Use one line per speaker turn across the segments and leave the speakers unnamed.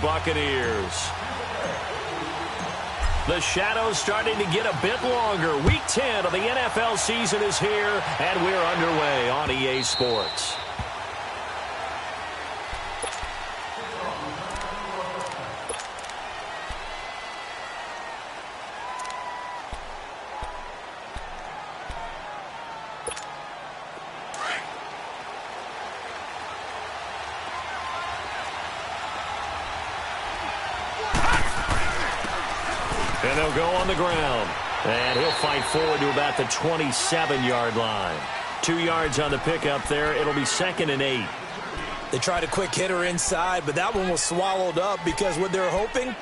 Buccaneers. The shadow's starting to get a bit longer. Week 10 of the NFL season is here, and we're underway on EA Sports. And they'll go on the ground. And he'll fight forward to about the 27-yard line. 2 yards on the pickup there. It'll be 2nd and 8.
They tried a quick hitter inside, but that one was swallowed up because what they're hoping,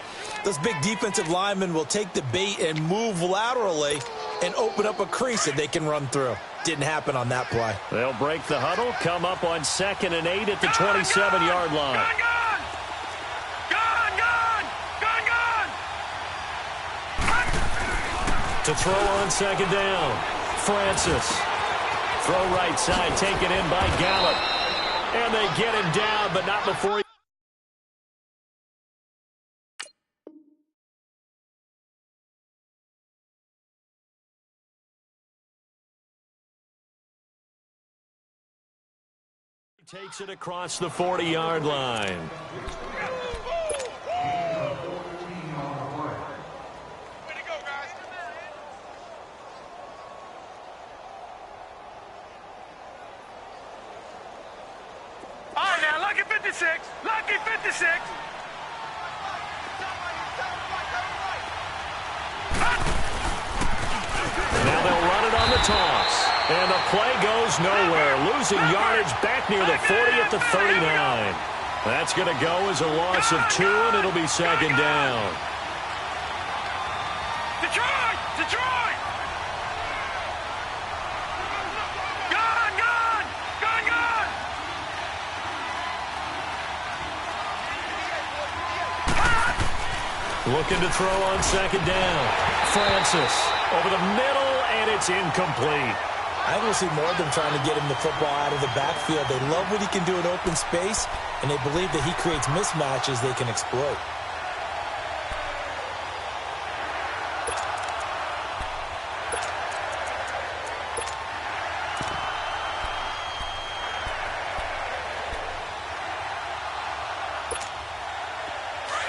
those big defensive linemen will take the bait and move laterally and open up a crease that they can run through. Didn't happen on that play.
They'll break the huddle, come up on 2nd and 8 at the 27-yard line. To throw on 2nd down, Francis. Throw right side, taken in by Gallup. And they get him down, but not before he... takes it across the 40-yard line.
Lucky 56.
Now they'll run it on the toss. And the play goes nowhere. Losing yardage back near the 40 at the 39. That's going to go as a loss of 2, and it'll be 2nd down.
Detroit! Detroit!
Looking to throw on 2nd down. Francis over the middle, and it's incomplete.
I think we'll see more of them trying to get him the football out of the backfield. They love what he can do in open space, and they believe that he creates mismatches they can exploit.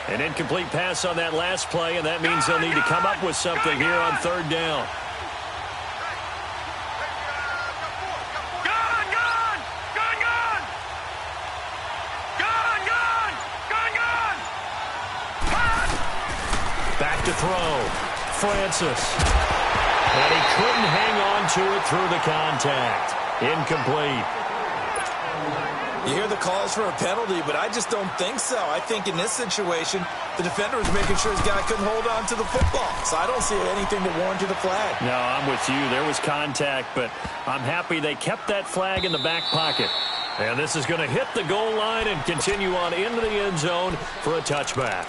An incomplete pass on that last play, and that means they'll need to come up with something here on 3rd down. Back to throw. Francis. And he couldn't hang on to it through the contact. Incomplete.
You hear the calls for a penalty, but I just don't think so. I think in this situation, the defender was making sure his guy couldn't hold on to the football. So I don't see anything to warrant the flag.
No, I'm with you. There was contact, but I'm happy they kept that flag in the back pocket. And this is going to hit the goal line and continue on into the end zone for a touchback.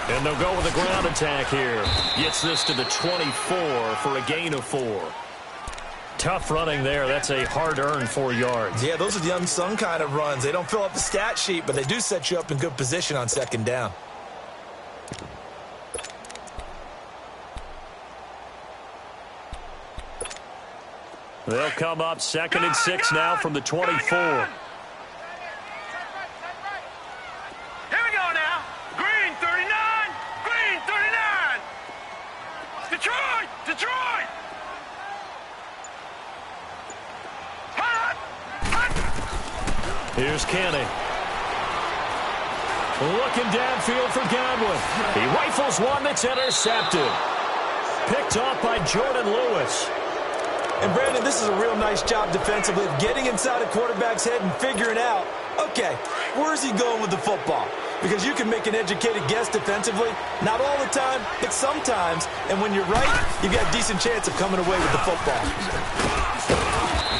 And they'll go with a ground attack here. Gets this to the 24 for a gain of 4. Tough running there. That's a hard-earned 4 yards.
Yeah, those are the unsung kind of runs. They don't fill up the stat sheet, but they do set you up in good position on 2nd down.
They'll come up 2nd and 6 now from the 24. Here's Kenny. Looking downfield for Godwin. He rifles one that's intercepted. Picked off by Jordan Lewis.
And, Brandon, this is a real nice job defensively of getting inside a quarterback's head and figuring out, okay, where's he going with the football? because you can make an educated guess defensively. Not all the time, but sometimes. And when you're right, you've got a decent chance of coming away with the football.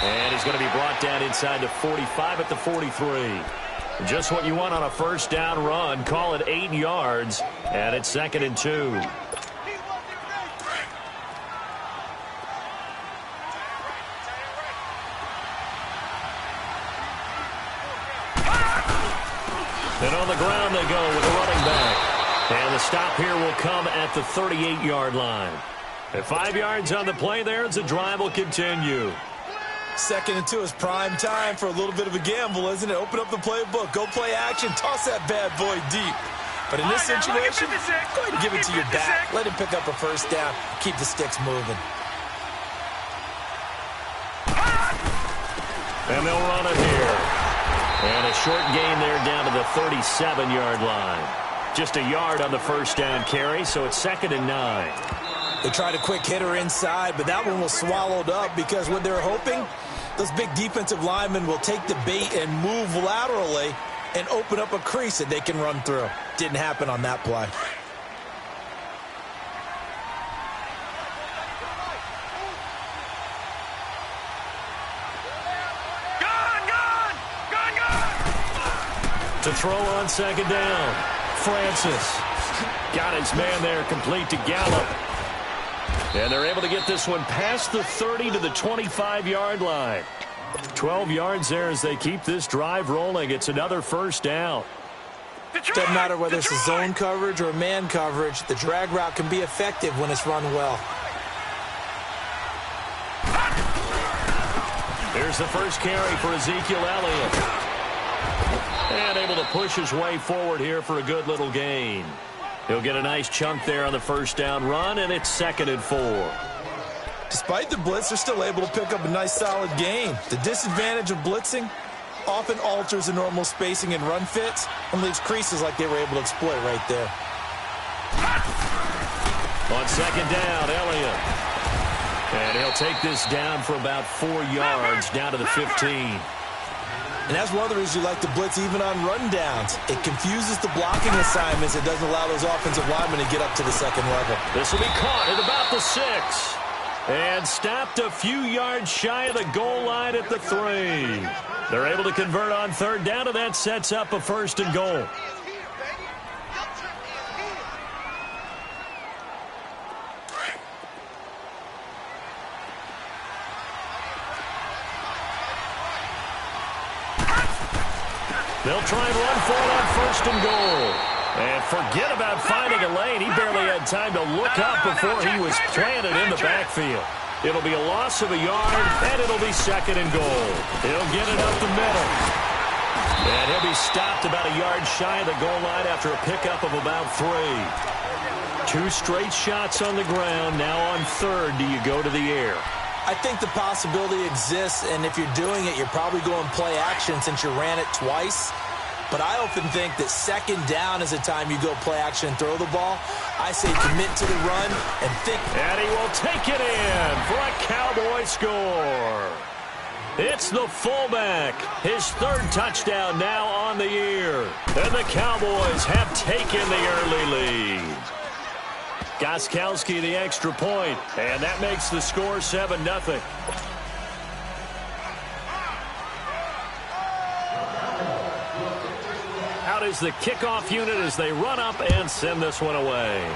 And he's going to be brought down inside the 45 at the 43. Just what you want on a first down run. Call it 8 yards, and it's 2nd and 2. And on the ground they go with a running back. And the stop here will come at the 38-yard line. At 5 yards on the play there, the drive will continue.
2nd and 2 is prime time for a little bit of a gamble, isn't it? Open up the playbook, go play action, toss that bad boy deep. But in this situation, go ahead and give it to your back. Let him pick up a first down, keep the sticks moving.
And they'll run it here. And a short gain there down to the 37-yard line. Just a yard on the first down carry, so it's 2nd and 9.
They tried a quick hitter inside, but that one was swallowed up because what they're hoping, those big defensive linemen will take the bait and move laterally and open up a crease that they can run through. Didn't happen on that play.
To throw on 2nd down. Francis got his man there, complete to Gallup. And they're able to get this one past the 30 to the 25-yard line. 12 yards there as they keep this drive rolling. It's another first down.
Doesn't matter whether it's a zone coverage or man coverage, the drag route can be effective when it's run well.
Here's the first carry for Ezekiel Elliott. And able to push his way forward here for a good little gain. He'll get a nice chunk there on the first down run, and it's 2nd and 4.
Despite the blitz, they're still able to pick up a nice solid gain. The disadvantage of blitzing often alters the normal spacing and run fits and leaves creases like they were able to exploit right there.
On 2nd down, Elliott. And he'll take this down for about 4 yards, down to the 15.
And that's one of the reasons you like to blitz even on run downs. It confuses the blocking assignments. It doesn't allow those offensive linemen to get up to the second level.
This will be caught at about the 6. And stopped a few yards shy of the goal line at the 3. They're able to convert on 3rd down, and that sets up a 1st and goal. They'll try and run for it on 1st and goal. And forget about finding a lane. He barely had time to look up before he was planted in the backfield. It'll be a loss of a yard, and it'll be 2nd and goal. He'll get it up the middle. And he'll be stopped about a yard shy of the goal line after a pickup of about 3. 2 straight shots on the ground. Now on 3rd, do you go to the air?
I think the possibility exists, and if you're doing it, you're probably going play action since you ran it twice. But I often think that 2nd down is the time you go play action and throw the ball. I say commit to the run and think.
And he will take it in for a Cowboy score. It's the fullback. His 3rd touchdown now on the year. And the Cowboys have taken the early lead. Gostkowski the extra point, and that makes the score 7-0. Out is the kickoff unit as they run up and send this one away.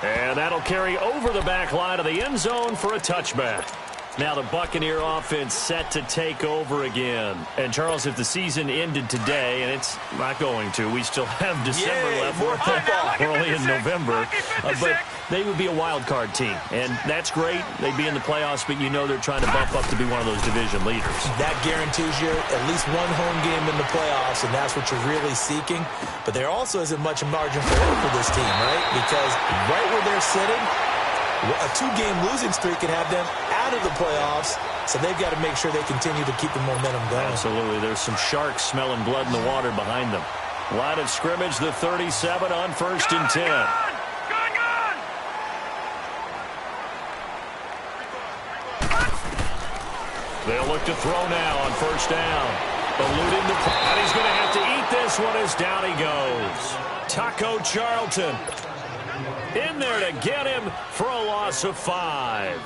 And that'll carry over the back line of the end zone for a touchback. Now the Buccaneer offense set to take over again. And, Charles, if the season ended today, and it's not going to, we still have December left.
More football.
We're only in November. But they would be a wild card team. And that's great. They'd be in the playoffs, but you know they're trying to bump up to be one of those division leaders. That
guarantees you at least one home game in the playoffs, and that's what you're really seeking. But there also isn't much margin for error for this team, right? Because right where they're sitting, a 2-game losing streak can have them out of the playoffs, so they've got to make sure they continue to keep the momentum going.
Absolutely. There's some sharks smelling blood in the water behind them. Line of scrimmage, the 37 on 1st and 10. They'll look to throw now on 1st down. Eluding the play. And he's going to have to eat this one as down he goes. Taco Charlton in there to get him for a loss of 5.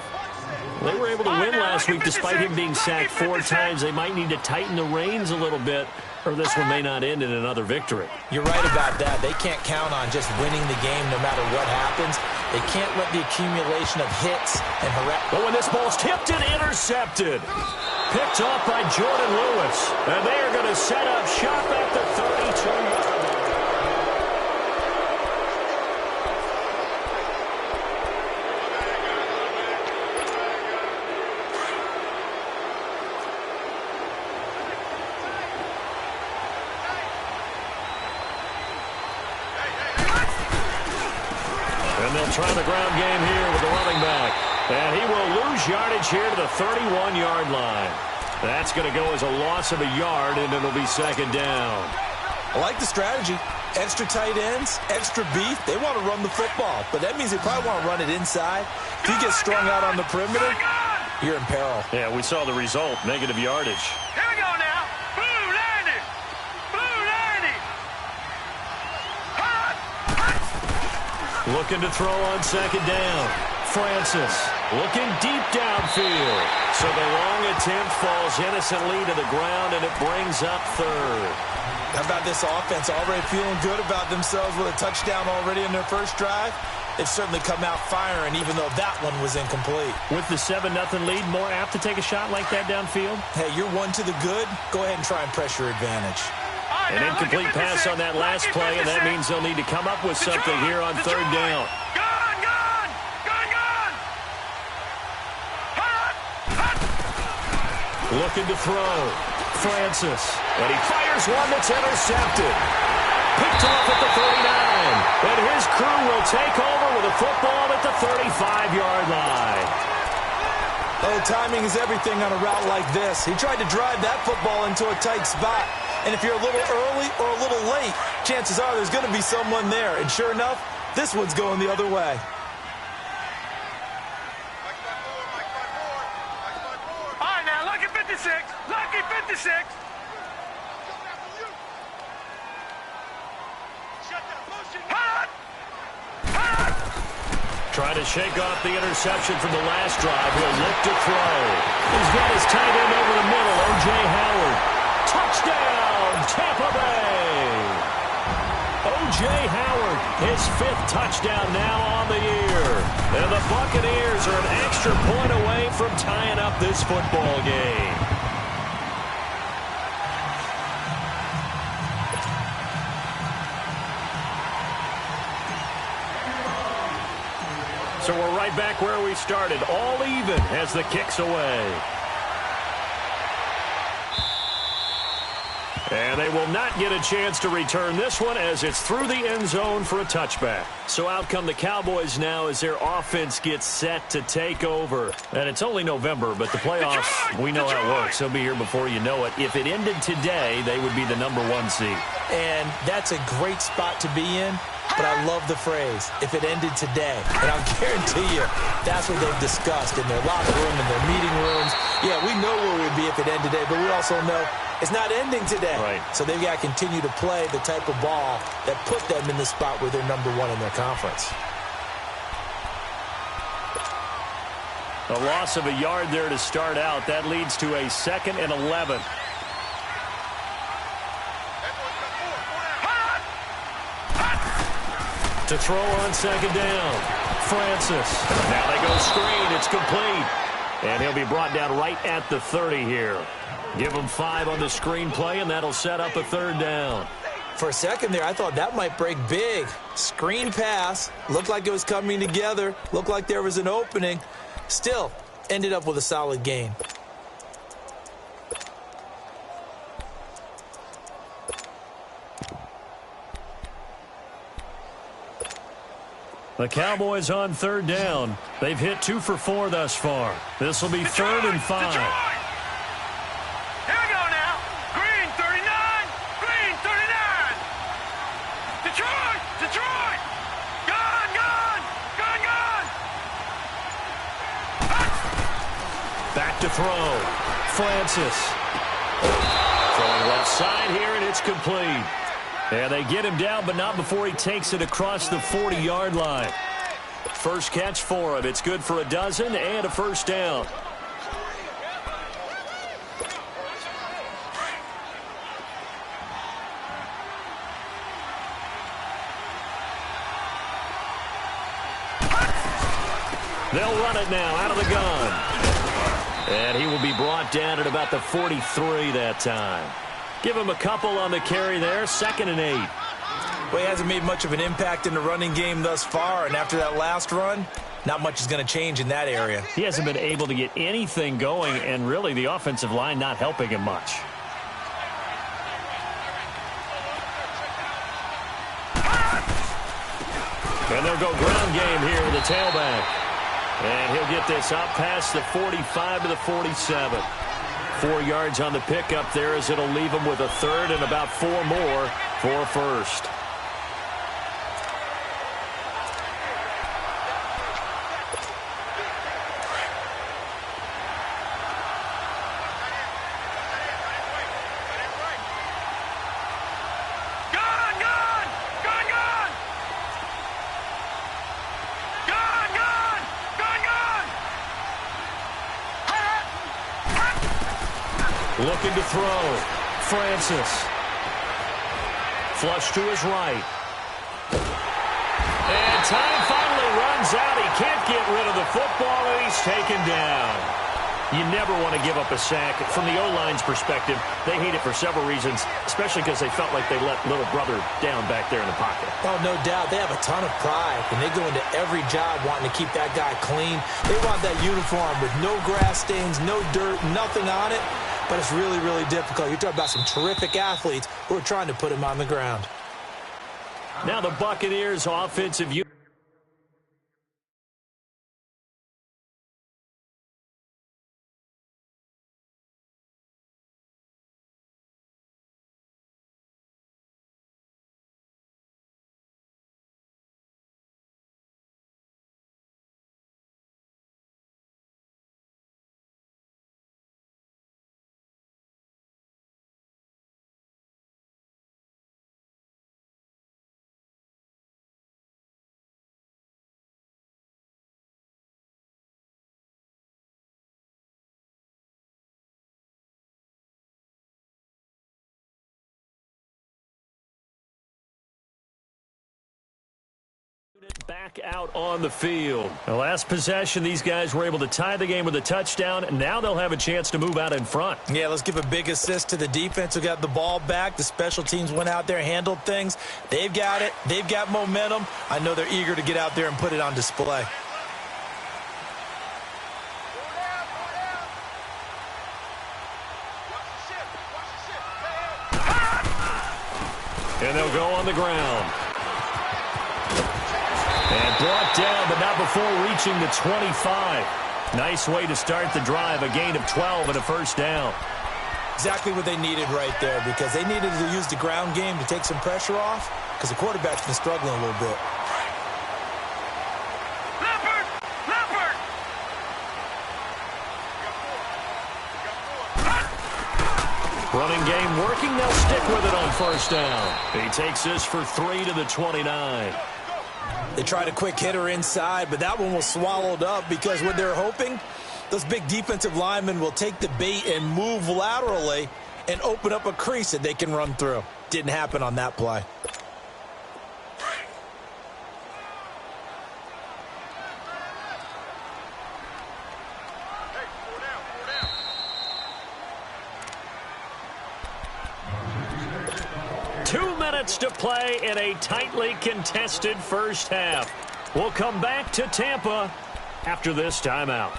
They were able to win last week despite him being sacked 4 times. They might need to tighten the reins a little bit, or this one may not end in another victory.
You're right about that. They can't count on just winning the game no matter what happens. They can't let the accumulation of hits and harass.
But when this ball's tipped and intercepted, picked off by Jordan Lewis, and they are going to set up shop at the 32-yard line. Try the ground game here with the running back. And he will lose yardage here to the 31-yard line. That's going to go as a loss of a yard, and it'll be second down.
I like the strategy. Extra tight ends, extra beef. They want to run the football, but that means they probably want to run it inside. If you get strung out on the perimeter, you're in peril.
Yeah, we saw the result, negative yardage.
Here we go now. Blue landing. Blue landing.
Looking to throw on second down. Francis looking deep downfield. So the long attempt falls innocently to the ground, and it brings up third.
How about this offense already feeling good about themselves with a touchdown already in their first drive? They've certainly come out firing, even though that one was incomplete.
With the 7-0 lead, more apt to take a shot like that downfield?
Hey, you're one to the good. Go ahead and try and press your advantage.
An incomplete pass on that last play, and that means they'll need to come up with something here on third down. Looking to throw. Francis. And he fires one that's intercepted. Picked off at the 39. And his crew will take over with a football at the 35-yard line.
Oh, timing is everything on a route like this. He tried to drive that football into a tight spot. And if you're a little early or a little late, chances are there's going to be someone there. And sure enough, this one's going the other way.
All right, now, lucky 56. Lucky 56.
Trying to shake off the interception from the last drive. He'll look to throw. He's got his tight end over the middle, O.J. Howard. Touchdown, Tampa Bay. O.J. Howard, his 5th touchdown now on the year. And the Buccaneers are an extra point away from tying up this football game. So we're right back where we started, all even as the kick's away. And they will not get a chance to return this one as it's through the end zone for a touchback. So out come the Cowboys now as their offense gets set to take over. And it's only November, but the playoffs, we know how it works. They'll be here before you know it. If it ended today, they would be the #1 seed.
And that's a great spot to be in. But I love the phrase, if it ended today. And I'll guarantee you, that's what they've discussed in their locker room, in their meeting rooms. Yeah, we know where we'd be if it ended today, but we also know it's not ending today.
Right.
So they've got to continue to play the type of ball that put them in the spot where they're #1 in their conference.
A loss of a yard there to start out. That leads to a 2nd and 11. To throw on second down. Francis. Now they go screen. It's complete. And he'll be brought down right at the 30 here. Give him 5 on the screen play, and that'll set up a 3rd down.
For a second there, I thought that might break big. Screen pass. Looked like it was coming together. Looked like there was an opening. Still, ended up with a solid gain.
The Cowboys on 3rd down. They've hit 2 for 4 thus far. This will be 3rd and 5.
Detroit. Here we go now. Green 39. Green 39. Detroit. Detroit. Gone, gone. Gone, gone.
Back to throw. Francis. Throwing inside here, and it's complete. And they get him down, but not before he takes it across the 40-yard line. First catch for him. It's good for a dozen and a first down. They'll run it now out of the gun. And he will be brought down at about the 43 that time. Give him a couple on the carry there, 2nd and 8.
Well, he hasn't made much of an impact in the running game thus far, and after that last run, not much is going to change in that area.
He hasn't been able to get anything going, and really the offensive line not helping him much. And they'll go ground game here with the tailback. And he'll get this up past the 45 to the 47. 4 yards on the pickup there as it'll leave him with a third and about 4 more for a first. Looking to throw. Francis. Flush to his right. And time finally runs out. He can't get rid of the football, and he's taken down. You never want to give up a sack. From the O-line's perspective, they hate it for several reasons, especially because they felt like they let little brother down back there in the pocket.
Oh, no doubt. They have a ton of pride, and they go into every job wanting to keep that guy clean. They want that uniform with no grass stains, no dirt, nothing on it. But it's really, really difficult. You're talking about some terrific athletes who are trying to put him on the ground.
Now the Buccaneers offensive unit. Back out on the field. The last possession, these guys were able to tie the game with a touchdown, and now they'll have a chance to move out in front.
Yeah, let's give a big assist to the defense who got the ball back. The special teams went out there, handled things. They've got it. They've got momentum. I know they're eager to get out there and put it on display.
And they'll go on the ground. And brought down, but not before reaching the 25. Nice way to start the drive, a gain of 12 and a first down.
Exactly what they needed right there, because they needed to use the ground game to take some pressure off, because the quarterback's been struggling a little bit.
Running game working, they'll stick with it on first down. He takes this for 3 to the 29.
They tried a quick hitter inside, but that one was swallowed up because what they're hoping, those big defensive linemen will take the bait and move laterally and open up a crease that they can run through. Didn't happen on that play.
To play in a tightly contested first half. We'll come back to Tampa after this timeout.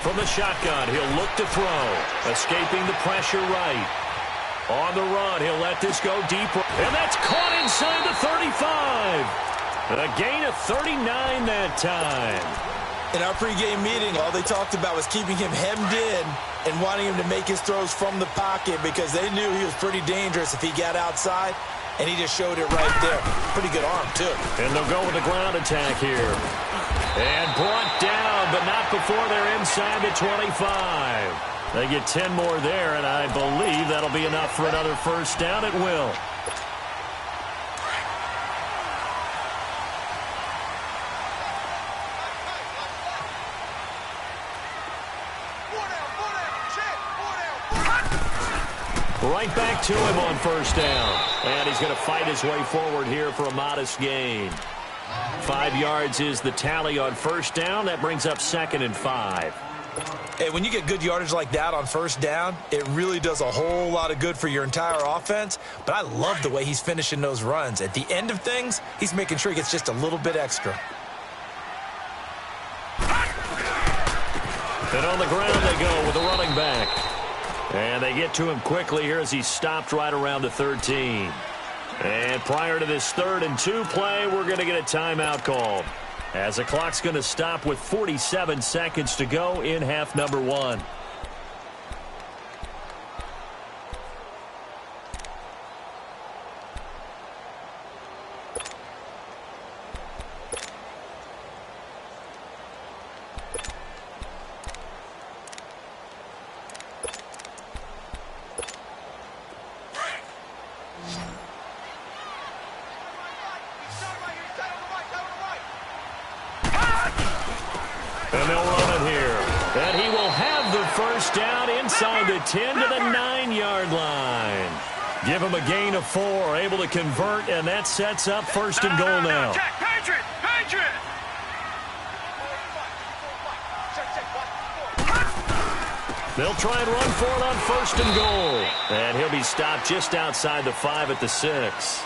From the shotgun, he'll look to throw. Escaping the pressure right. On the run, he'll let this go deeper. And that's caught inside the 35. A gain of 39 that time.
In our pregame meeting, all they talked about was keeping him hemmed in and wanting him to make his throws from the pocket because they knew he was pretty dangerous if he got outside, and he just showed it right there. Pretty good arm, too.
And they'll go with the ground attack here. And brought down, but not before they're inside the 25. They get 10 more there, and I believe that'll be enough for another first down. It will. Right back to him on first down. And he's going to fight his way forward here for a modest gain. 5 yards is the tally on first down. That brings up 2nd and 5.
Hey, when you get good yardage like that on first down, it really does a whole lot of good for your entire offense. But I love the way he's finishing those runs. At the end of things, he's making sure he gets just a little bit extra.
And on the ground they go with the running back. And they get to him quickly here as he's stopped right around the 13. And prior to this 3rd and 2 play, we're going to get a timeout called, as the clock's going to stop with 47 seconds to go in half number 1. And they'll run it here. And he will have the first down inside the 10 to the 9-yard line. Give him a gain of 4, able to convert, and that sets up 1st and goal now.
Jack, Patriot!
They'll try and run for it on 1st and goal. And he'll be stopped just outside the 5 at the 6.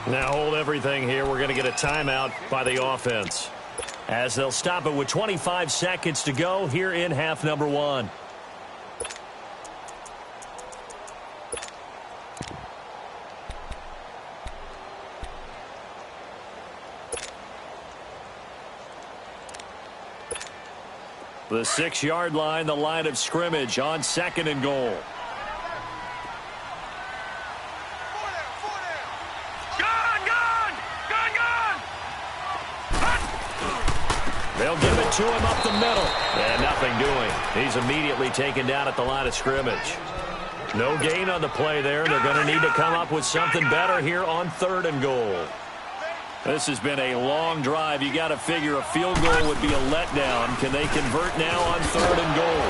Now hold everything here. We're going to get a timeout by the offense, as they'll stop it with 25 seconds to go here in half number 1. The 6-yard line, the line of scrimmage on 2nd and goal. They'll give it to him up the middle. And nothing doing. He's immediately taken down at the line of scrimmage. No gain on the play there. They're going to need to come up with something better here on 3rd and goal. This has been a long drive. You got to figure a field goal would be a letdown. Can they convert now on 3rd and goal?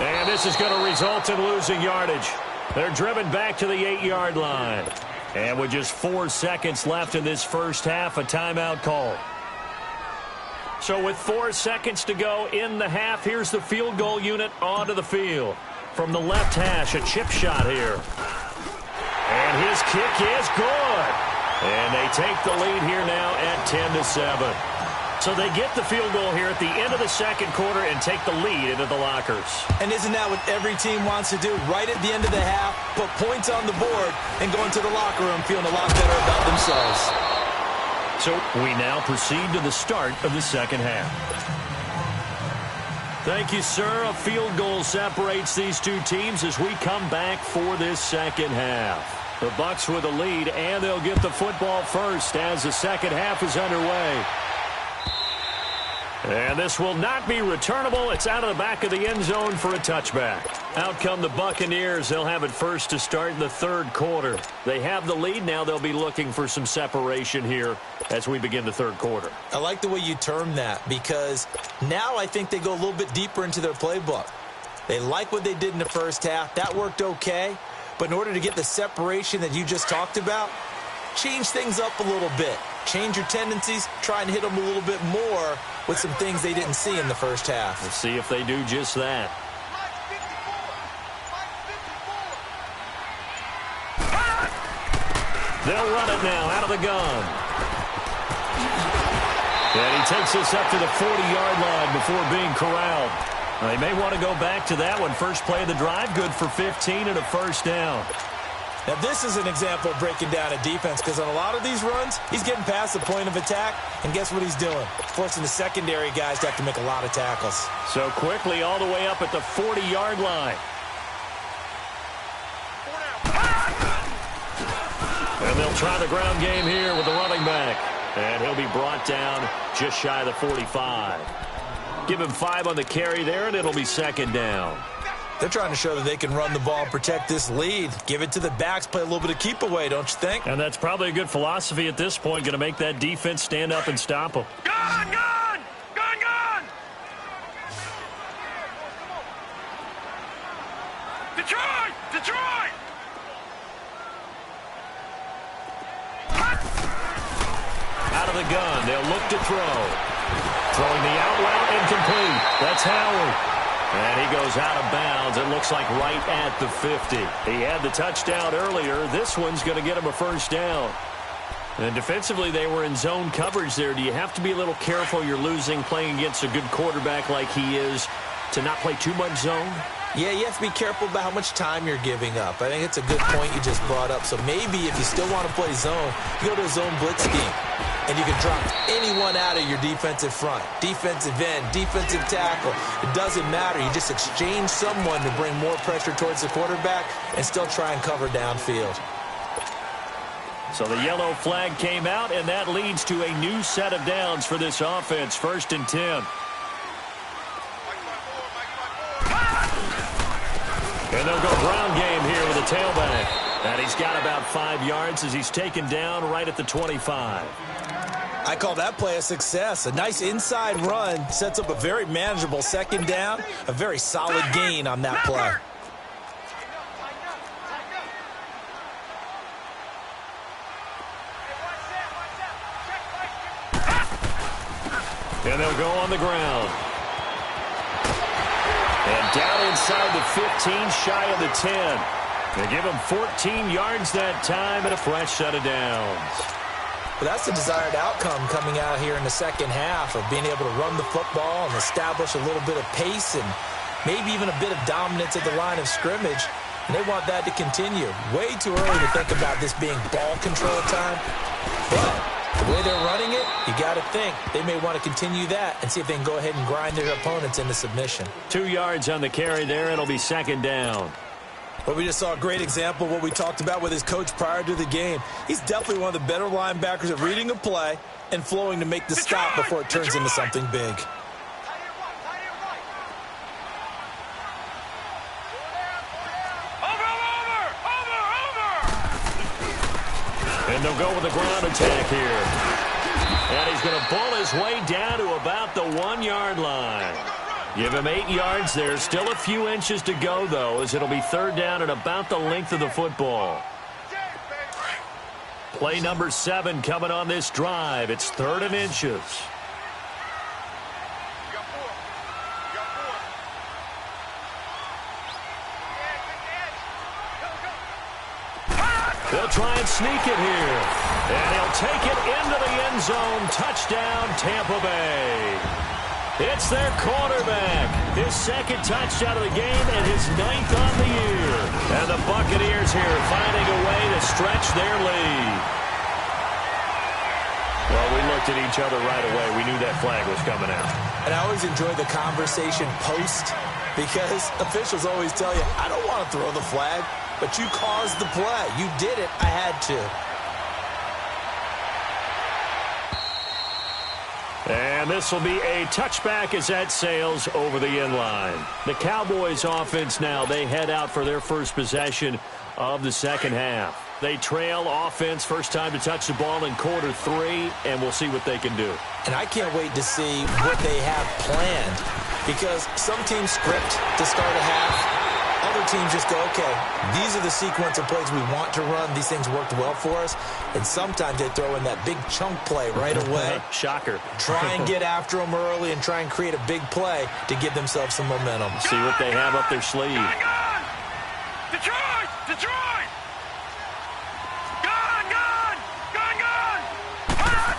And this is going to result in losing yardage. They're driven back to the 8-yard line. And with just 4 seconds left in this first half, a timeout call. So with 4 seconds to go in the half, here's the field goal unit onto the field. From the left hash, a chip shot here. And his kick is good. And they take the lead here now at 10-7. So they get the field goal here at the end of the 2nd quarter and take the lead into the lockers.
And isn't that what every team wants to do? Right at the end of the half, put points on the board and go into the locker room feeling a lot better about themselves.
So we now proceed to the start of the 2nd half. Thank you, sir. A field goal separates these two teams as we come back for this 2nd half. The Bucs with the lead, and they'll get the football first as the 2nd half is underway. And this will not be returnable. It's out of the back of the end zone for a touchback. Out come the Buccaneers. They'll have it first to start in the 3rd quarter. They have the lead. Now they'll be looking for some separation here as we begin the 3rd quarter.
I like the way you term that, because now I think they go a little bit deeper into their playbook. They like what they did in the first half. That worked okay. But in order to get the separation that you just talked about, change things up a little bit. Change your tendencies. Try and hit them a little bit more with some things they didn't see in the first half.
We'll see if they do just that. They'll run it now out of the gun. And he takes this up to the 40-yard line before being corralled. They may want to go back to that one. First play of the drive, good for 15 and a first down.
Now, this is an example of breaking down a defense because on a lot of these runs, he's getting past the point of attack, and guess what he's doing? Forcing the secondary guys to have to make a lot of tackles.
So quickly all the way up at the 40-yard line. And they'll try the ground game here with the running back. And he'll be brought down just shy of the 45. Give him 5 on the carry there, and it'll be second down.
They're trying to show that they can run the ball, protect this lead. Give it to the backs, play a little bit of keep away, don't you think?
And that's probably a good philosophy at this point, going to make that defense stand up and stop them.
Gun! Gun! Gun! Gun! Detroit! Detroit!
Out of the gun, they'll look to throw. Throwing the out route, incomplete. That's Howard. And he goes out of bounds, it looks like right at the 50. He had the touchdown earlier. This one's going to get him a first down. And defensively, they were in zone coverage there. Do you have to be a little careful? You're losing playing against a good quarterback like he is to not play too much zone?
Yeah, you have to be careful about how much time you're giving up. I think it's a good point you just brought up. So maybe if you still want to play zone, you go to a zone blitz scheme. And you can drop anyone out of your defensive front. Defensive end, defensive tackle. It doesn't matter. You just exchange someone to bring more pressure towards the quarterback and still try and cover downfield.
So the yellow flag came out, and that leads to a new set of downs for this offense. 1st and 10. And they'll go ground game here with a tailback. And he's got about 5 yards as he's taken down right at the 25.
I call that play a success. A nice inside run sets up a very manageable second down. A very solid gain on that play.
And they'll go on the ground. And down inside the 15, shy of the 10. They give him 14 yards that time and a fresh set of downs.
But that's the desired outcome coming out here in the second half of being able to run the football and establish a little bit of pace and maybe even a bit of dominance at the line of scrimmage. And they want that to continue. Way too early to think about this being ball control time. But the way they're running it, you got to think they may want to continue that and see if they can go ahead and grind their opponents into submission.
2 yards on the carry there. It'll be second down.
Well, we just saw a great example of what we talked about with his coach prior to the game. He's definitely one of the better linebackers at reading a play and flowing to make the stop before it turns into something big.
And they'll go with the ground attack here. And he's going to pull his way down to about the 1 yard line. Give him 8 yards there. Still a few inches to go, though, as it'll be third down and about the length of the football. Play number 7 coming on this drive. It's 3rd and inches. They'll try and sneak it here. And he'll take it into the end zone. Touchdown, Tampa Bay. It's their quarterback. His second touchdown of the game and his 9th on the year. And the Buccaneers here finding a way to stretch their lead. Well, we looked at each other right away. We knew that flag was coming out.
And I always enjoy the conversation post because officials always tell you, I don't want to throw the flag, but you caused the play. You did it. I had to.
And this will be a touchback as that sails over the end line. The Cowboys offense now, they head out for their first possession of the second half. They trail offense, first time to touch the ball in quarter 3, and we'll see what they can do.
And I can't wait to see what they have planned because some teams script to start a half. Other teams just go, okay, these are the sequence of plays we want to run. These things worked well for us. And sometimes they throw in that big chunk play right away.
Shocker.
Try and get after them early and try and create a big play to give themselves some momentum.
See what they have up their sleeve.
Gun! Detroit! Detroit! Gun! Gun! Gun! Gun!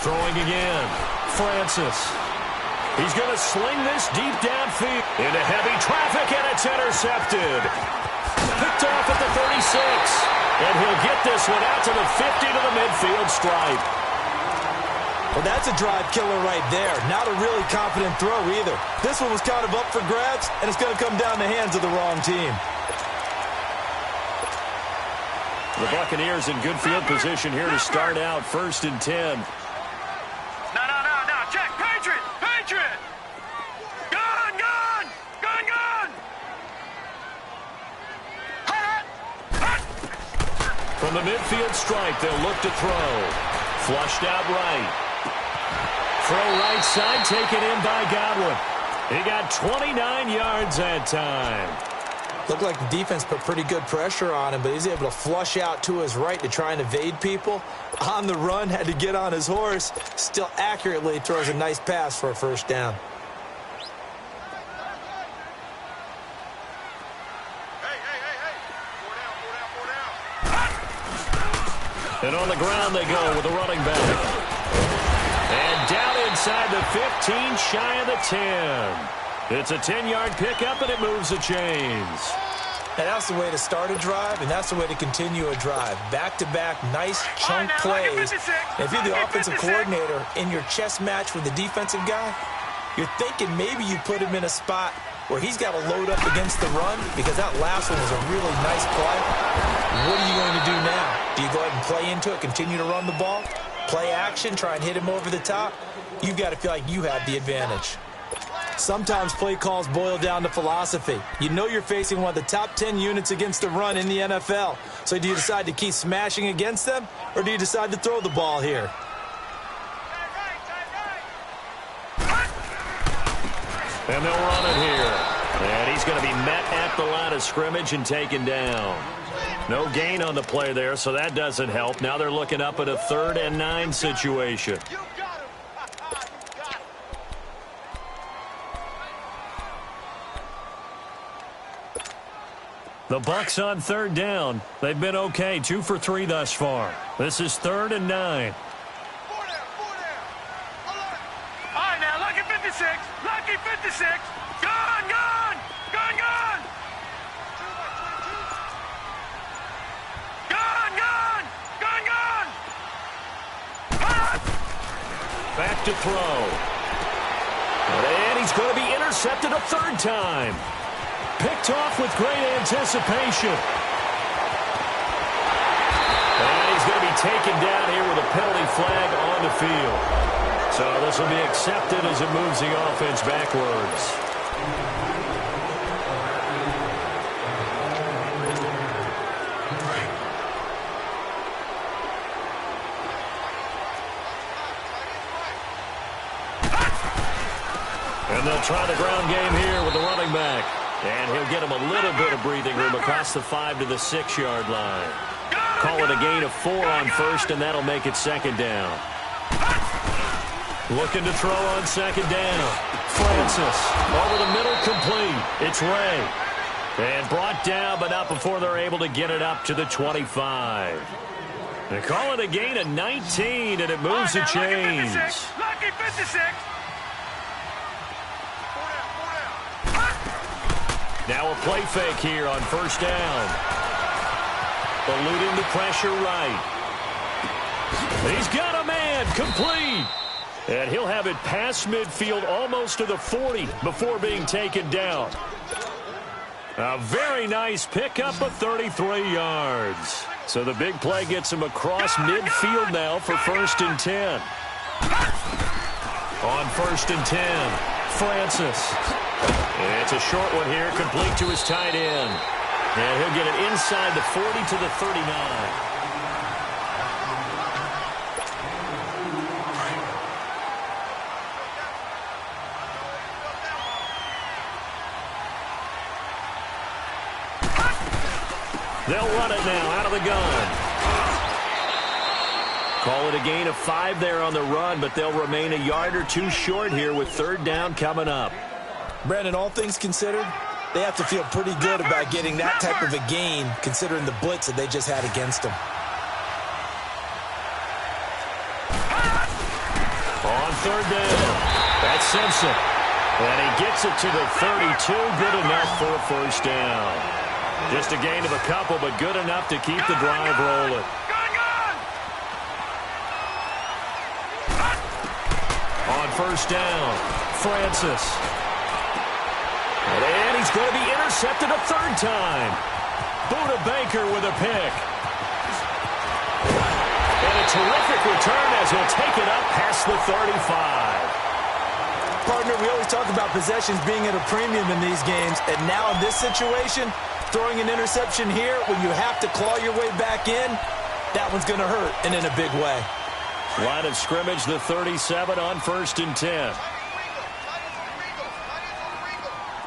Throwing again. Francis. He's going to sling this deep downfield into heavy traffic, and it's intercepted. Picked off at the 36. And he'll get this one out to the 50 to the midfield stripe.
Well, that's a drive killer right there. Not a really confident throw either. This one was kind of up for grabs, and it's going to come down the hands of the wrong team.
The Buccaneers in good field position here to start out 1st and 10.
No. Check. Patriot. Gun.
From the midfield stripe, they'll look to throw. Flushed out right. Throw right side, taken in by Godwin. He got 29 yards that time.
Looked like the defense put pretty good pressure on him, but he's able to flush out to his right to try and evade people. On the run, had to get on his horse. Still accurately throws a nice pass for a first down.
And on the ground they go with the running back. And down inside the 15, shy of the 10. It's a 10-yard pickup, and it moves the chains.
And that's the way to start a drive, and that's the way to continue a drive. Back-to-back, nice chunk plays. And if you're the offensive coordinator in your chess match with the defensive guy, you're thinking maybe you put him in a spot where he's got to load up against the run, because that last one was a really nice play. What are you going to do now? Do you go ahead and play into it, continue to run the ball, play action, try and hit him over the top? You've got to feel like you have the advantage. Sometimes play calls boil down to philosophy. You know you're facing one of the top 10 units against the run in the NFL. So do you decide to keep smashing against them, or do you decide to throw the ball here?
And they'll run it here. And he's going to be met at the line of scrimmage and taken down. No gain on the play there, so that doesn't help. Now they're looking up at a 3rd and 9 situation. The Bucs on 3rd down. They've been okay, 2 for 3 thus far. This is 3rd and 9.
All right, now, lucky 56. Gun.
Back to throw. And he's going to be intercepted a 3rd time. Picked off with great anticipation. And he's going to be taken down here with a penalty flag on the field. So this will be accepted as it moves the offense backwards. And they'll try the ground game here with the running back. And he'll get him a little bit of breathing room across the 5 to the 6-yard line. Call it a gain of 4 on 1st, and that'll make it 2nd down. Looking to throw on 2nd down. Francis over the middle, complete. It's Ray. And brought down, but not before they're able to get it up to the 25. They call it a gain of 19, and it moves the chains.
Lucky 56.
Now a play fake here on 1st down. Eluding the pressure right. He's got a man, complete. And he'll have it past midfield almost to the 40 before being taken down. A very nice pickup of 33 yards. So the big play gets him across midfield now for 1st and 10. On 1st and 10, Francis. It's a short one here, complete to his tight end. And he'll get it inside the 40 to the 39. They'll run it now out of the gun. Call it a gain of 5 there on the run, but they'll remain a yard or 2 short here with 3rd down coming up.
Brandon, all things considered, they have to feel pretty good about getting that type of a gain, considering the blitz that they just had against them.
On 3rd down. That's Simpson. And he gets it to the 32. Good enough for a first down. Just a gain of a couple, but good enough to keep the drive rolling. On first down, Francis. And he's going to be intercepted a third time. Buda Baker with a pick. And a terrific return as he'll take it up past the 35.
Partner, we always talk about possessions being at a premium in these games, and now in this situation, throwing an interception here when you have to claw your way back in, that one's going to hurt, and in a big way.
Line of scrimmage, the 37 on 1st and 10.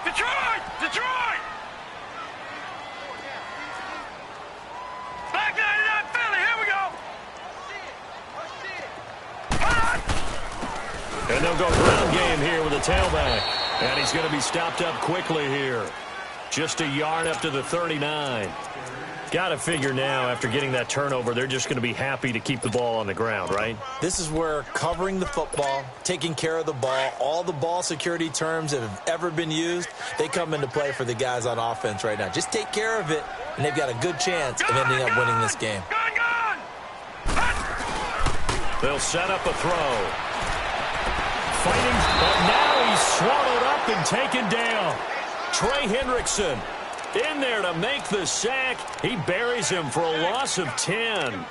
Detroit! Detroit! Back 99 Philly, here we go!
And they'll go ground game here with a tailback. And he's going to be stopped up quickly here. Just a yard up to the 39. Got to figure now, after getting that turnover, they're just going to be happy to keep the ball on the ground, right?
This is where covering the football, taking care of the ball, all the ball security terms that have ever been used, they come into play for the guys on offense right now. Just take care of it, and they've got a good chance of ending up winning this game.
They'll set up a throw. Fighting, but now he's swallowed up and taken down. Trey Hendrickson in there to make the sack. He buries him for a loss of 10.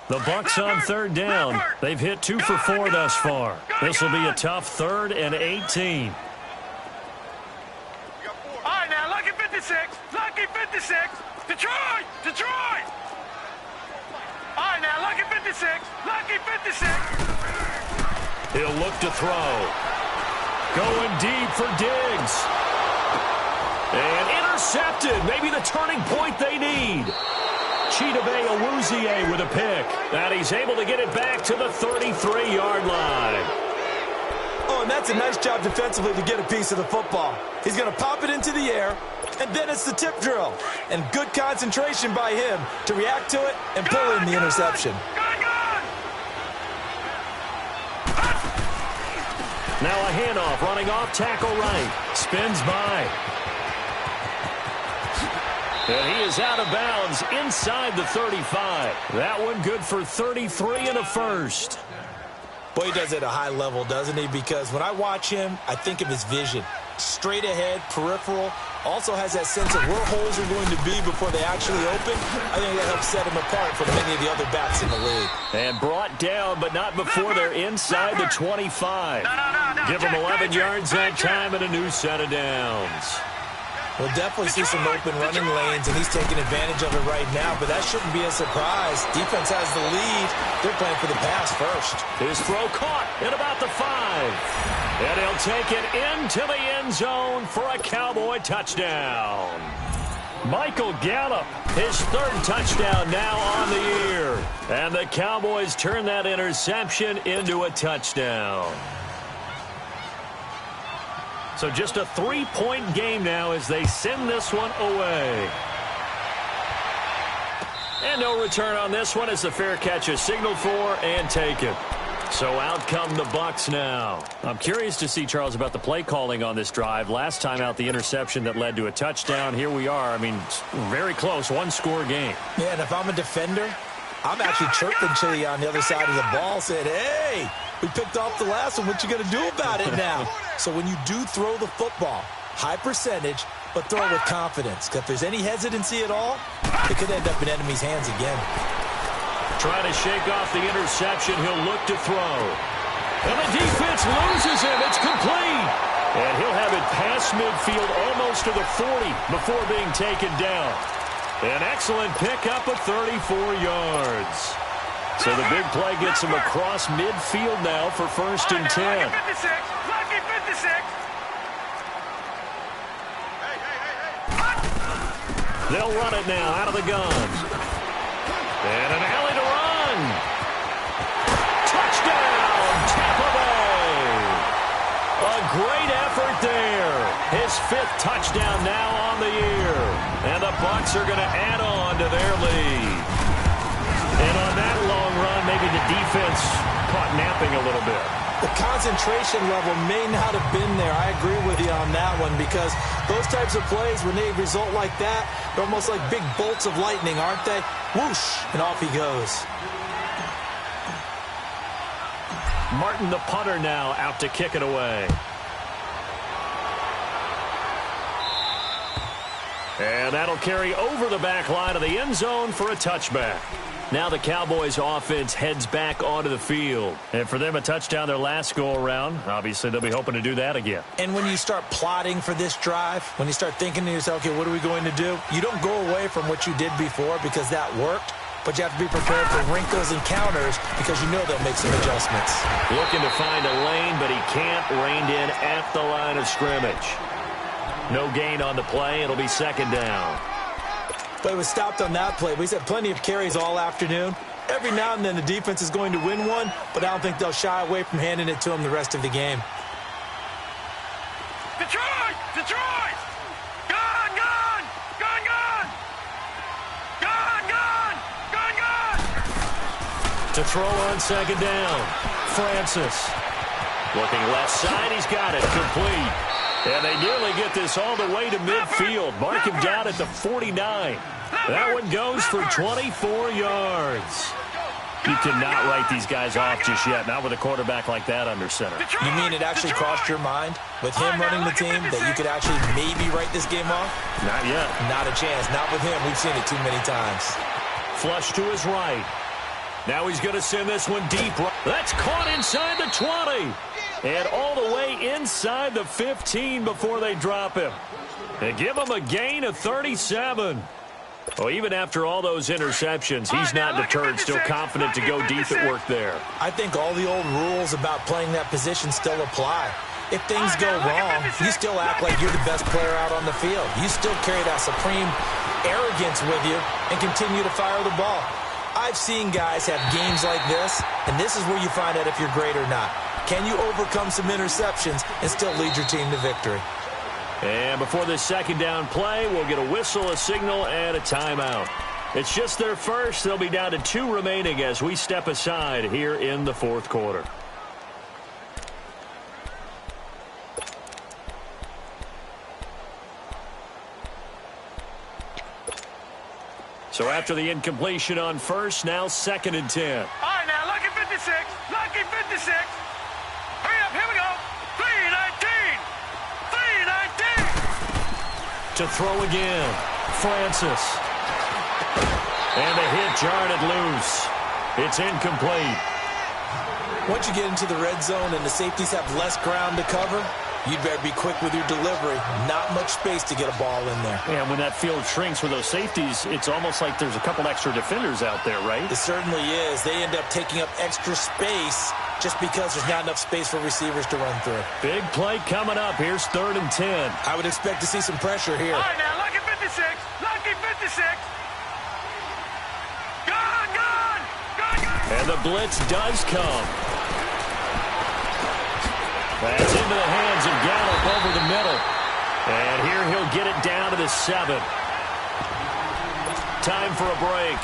The Bucs on third down. They've hit 2 for 4 thus far. This will be a tough 3rd and 18.
All right, now, lucky 56. Lucky 56. Detroit! Detroit! All right, now, lucky 56. Lucky 56.
He'll look to throw. Going deep for Diggs. And intercepted. Maybe the turning point they need. Chidobe Awuzie with a pick. And he's able to get it back to the 33-yard line.
Oh, and that's a nice job defensively to get a piece of the football. He's going to pop it into the air, and then it's the tip drill. And good concentration by him to react to it and pull in the interception.
Now a handoff, running off tackle right. Spins by. And he is out of bounds inside the 35. That one good for 33 and a first.
Boy, he does it at a high level, doesn't he? Because when I watch him, I think of his vision. Straight ahead, peripheral. Also has that sense of where holes are going to be before they actually open. I think that helps set him apart from many of the other backs in the league.
And brought down, but not before they're inside the 25. Give him 11 yards that time and a new set of downs.
We'll definitely see some open running lanes, and he's taking advantage of it right now, but that shouldn't be a surprise. Defense has the lead. They're playing for the pass first.
His throw caught at about the 5. And he'll take it into the end zone for a Cowboy touchdown. Michael Gallup, his 3rd touchdown now on the year. And the Cowboys turn that interception into a touchdown. So just a 3-point game now as they send this one away. And no return on this one as the fair catch is signaled for and taken. So out come the Bucs now. I'm curious to see, Charles, about the play calling on this drive. Last time out, the interception that led to a touchdown. Here we are. I mean, very close, 1-score game.
Yeah, and if I'm a defender, I'm actually chirping Chili on the other side of the ball, saying, hey, we picked off the last one. What you going to do about it now? So when you do throw the football, high percentage, but throw it with confidence. Because if there's any hesitancy at all, it could end up in enemy's hands again.
Trying to shake off the interception. He'll look to throw. And the defense loses him. It's complete. And he'll have it past midfield almost to the 40 before being taken down. An excellent pickup of 34 yards. So the big play gets him across midfield now for 1st and 10.
Lucky 56. Lucky 56.
They'll run it now out of the gun. And an alley to run. Touchdown, Tampa Bay. A great effort there. His fifth touchdown now on the year. And the Bucs are going to add on to their lead. And on that long run, maybe the defense caught napping a little bit.
The concentration level may not have been there. I agree with you on that one, because those types of plays, when they result like that, they're almost like big bolts of lightning, aren't they? Whoosh, and off he goes.
Martin, the punter, now out to kick it away. And that'll carry over the back line of the end zone for a touchback. Now the Cowboys offense heads back onto the field. And for them, a touchdown their last go-around. Obviously, they'll be hoping to do that again.
And when you start plotting for this drive, when you start thinking to yourself, okay, what are we going to do? You don't go away from what you did before because that worked. But you have to be prepared for wrinkles and counters because you know they'll make some adjustments.
Looking to find a lane, but he can't. Reined in at the line of scrimmage. No gain on the play. It'll be second down.
But it was stopped on that play. He's had plenty of carries all afternoon. Every now and then the defense is going to win one, but I don't think they'll shy away from handing it to him the rest of the game.
Detroit! Detroit! Gone, gone! Gone, gone! Gone, gone! Gone, gone!
To throw on second down. Francis. Looking left side. He's got it. Complete. And they nearly get this all the way to midfield. Mark him down at the 49. That one goes for 24 yards. You cannot write these guys off just yet, not with a quarterback like that under center.
You mean it actually crossed your mind with him running the team that you could actually maybe write this game off?
Not yet.
Not a chance. Not with him. We've seen it too many times.
Flush to his right. Now he's going to send this one deep. That's caught inside the 20. And all the way inside the 15 before they drop him. They give him a gain of 37. Well, even after all those interceptions, he's not deterred, still confident to go deep at work there.
I think all the old rules about playing that position still apply. If things go wrong, you still act like you're the best player out on the field. You still carry that supreme arrogance with you and continue to fire the ball. I've seen guys have games like this, and this is where you find out if you're great or not. Can you overcome some interceptions and still lead your team to victory?
And before this second down play, we'll get a whistle, a signal, and a timeout. It's just their first. They'll be down to 2 remaining as we step aside here in the fourth quarter. So after the incompletion on first, now second and 10.
All right, now, lucky 56. Lucky 56. Hurry up, here we go. 319. 319.
To throw again. Francis. And the hit jarred it loose. It's incomplete.
Once you get into the red zone and the safeties have less ground to cover, you'd better be quick with your delivery. Not much space to get a ball in there.
And when that field shrinks with those safeties, it's almost like there's a couple extra defenders out there, right?
It certainly is. They end up taking up extra space just because there's not enough space for receivers to run through.
Big play coming up. Here's 3rd and 10.
I would expect to see some pressure here.
All right, now, lucky 56. Lucky 56. Gone, gone. Gone, gone.
And the blitz does come. That's into the hands of Gallup over the middle. And here he'll get it down to the 7. Time for a break.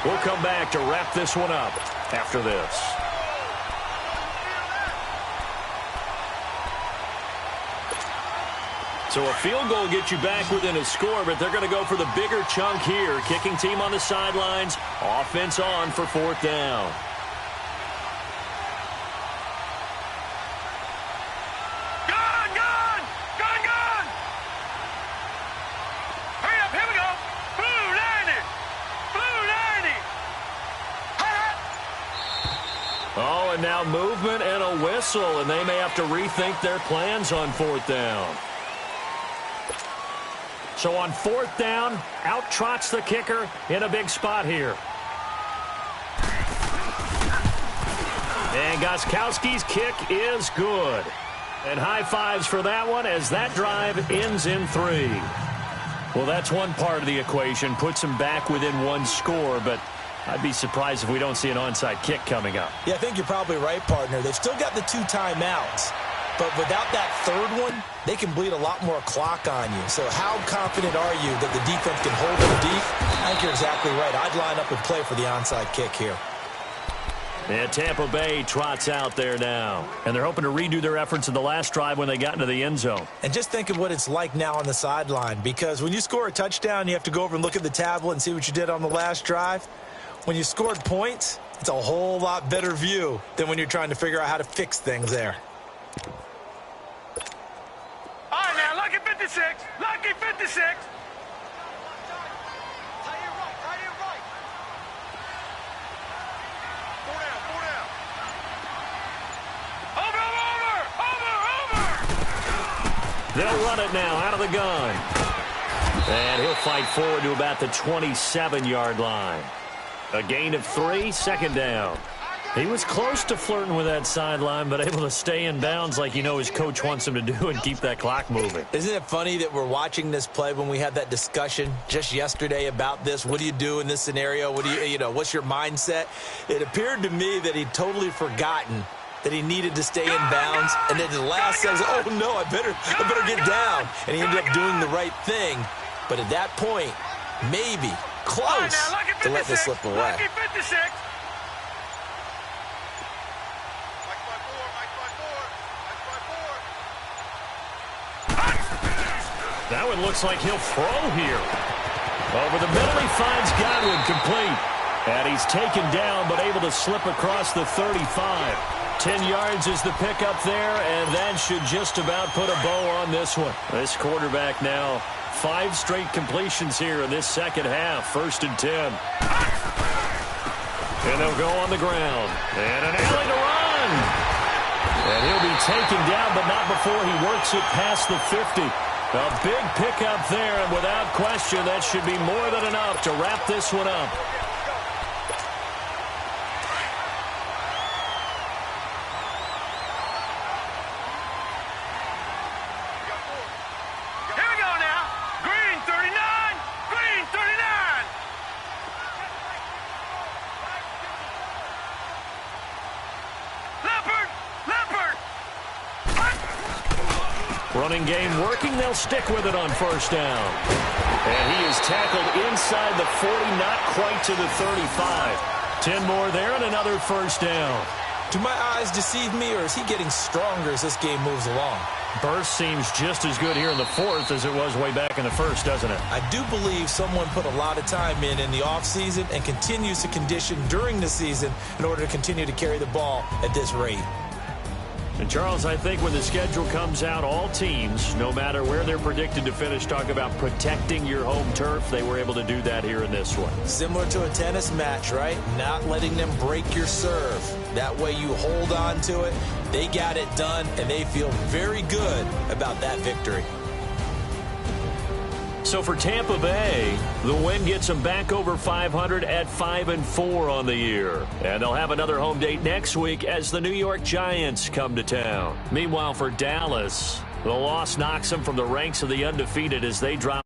We'll come back to wrap this one up after this. So a field goal gets you back within a score, but they're going to go for the bigger chunk here. Kicking team on the sidelines. Offense on for 4th down. Oh, and now movement and a whistle, and they may have to rethink their plans on 4th down. So on 4th down, out trots the kicker in a big spot here. And Gostkowski's kick is good. And high fives for that one as that drive ends in 3. Well, that's one part of the equation, puts them back within 1 score, but I'd be surprised if we don't see an onside kick coming up.
Yeah, I think you're probably right, partner. They've still got the 2 timeouts. But without that third one, they can bleed a lot more clock on you. So how confident are you that the defense can hold them deep? I think you're exactly right. I'd line up and play for the onside kick here.
And Tampa Bay trots out there now. And they're hoping to redo their efforts in the last drive when they got into the end zone.
And just think of what it's like now on the sideline, because when you score a touchdown, you have to go over and look at the tablet and see what you did on the last drive. When you scored points, it's a whole lot better view than when you're trying to figure out how to fix things there.
All right, now, lucky 56. Lucky 56.
They'll run it now out of the gun. And he'll fight forward to about the 27-yard line. A gain of 3, second down. He was close to flirting with that sideline, but able to stay in bounds like his coach wants him to do and keep that clock moving.
Isn't it funny that we're watching this play when we had that discussion just yesterday about this? What do you do in this scenario? What do what's your mindset? It appeared to me that he'd totally forgotten that he needed to stay in bounds, and then the last says, oh no, I better get down. And he ended up doing the right thing. But at that point, maybe close to let this slip away.
That one looks like he'll throw here. Over the middle, he finds Godwin complete. And he's taken down, but able to slip across the 35. 10 yards is the pickup there, and that should just about put a bow on this one. This quarterback now, 5 straight completions here in this second half. 1st and 10. And they'll go on the ground. And an alley to run. And he'll be taken down, but not before he works it past the 50. A big pickup there, and without question, that should be more than enough to wrap this one up. Running game working. They'll stick with it on 1st down. And he is tackled inside the 40, not quite to the 35. 10 more there and another 1st down.
Do my eyes deceive me, or is he getting stronger as this game moves along?
Burst seems just as good here in the 4th as it was way back in the 1st, doesn't it?
I do believe someone put a lot of time in the offseason and continues to condition during the season in order to continue to carry the ball at this rate.
And, Charles, I think when the schedule comes out, all teams, no matter where they're predicted to finish, talk about protecting your home turf. They were able to do that here in this one.
Similar to a tennis match, right? Not letting them break your serve. That way you hold on to it. They got it done, and they feel very good about that victory.
So for Tampa Bay, the win gets them back over 500 at 5-4 on the year. And they'll have another home date next week as the New York Giants come to town. Meanwhile, for Dallas, the loss knocks them from the ranks of the undefeated as they drop